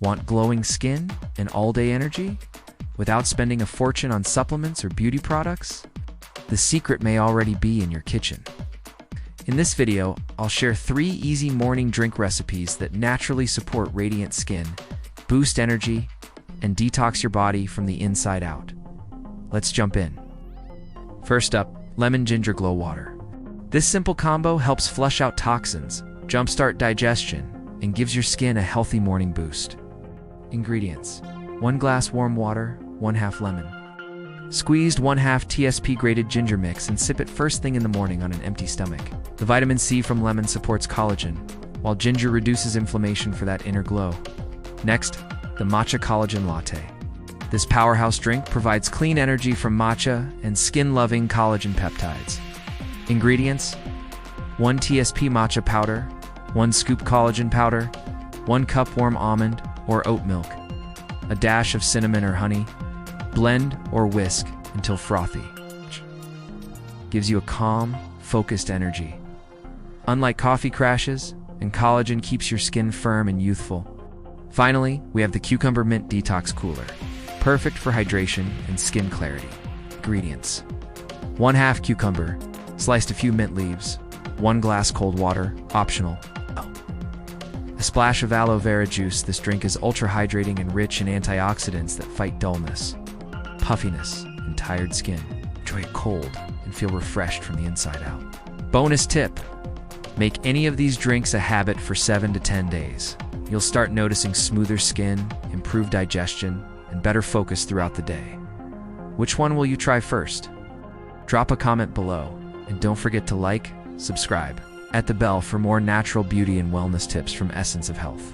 Want glowing skin and all-day energy without spending a fortune on supplements or beauty products? The secret may already be in your kitchen. In this video, I'll share 3 easy morning drink recipes that naturally support radiant skin, boost energy, and detox your body from the inside out. Let's jump in. First up, lemon ginger glow water. This simple combo helps flush out toxins, jumpstart digestion, and gives your skin a healthy morning boost. Ingredients: 1 glass warm water, 1/2 lemon. Squeezed 1/2 TSP grated ginger mix and sip it first thing in the morning on an empty stomach. The vitamin C from lemon supports collagen, while ginger reduces inflammation for that inner glow. Next, the Matcha Collagen Latte. This powerhouse drink provides clean energy from matcha and skin-loving collagen peptides. Ingredients: 1 TSP matcha powder, 1 scoop collagen powder, 1 cup warm almond or oat milk, a dash of cinnamon or honey. Blend or whisk until frothy. Gives you a calm, focused energy. Unlike coffee crashes, and collagen keeps your skin firm and youthful. Finally, we have the Cucumber Mint Detox Cooler. Perfect for hydration and skin clarity. Ingredients: 1/2 cucumber, sliced a few mint leaves, 1 glass cold water, optional. A splash of aloe vera juice. This drink is ultra hydrating and rich in antioxidants that fight dullness, puffiness, and tired skin. Enjoy it cold and feel refreshed from the inside out. Bonus tip: make any of these drinks a habit for 7 to 10 days. You'll start noticing smoother skin, improved digestion, and better focus throughout the day. Which one will you try first? Drop a comment below, and don't forget to like, subscribe, at the bell for more natural beauty and wellness tips from Essence of Health.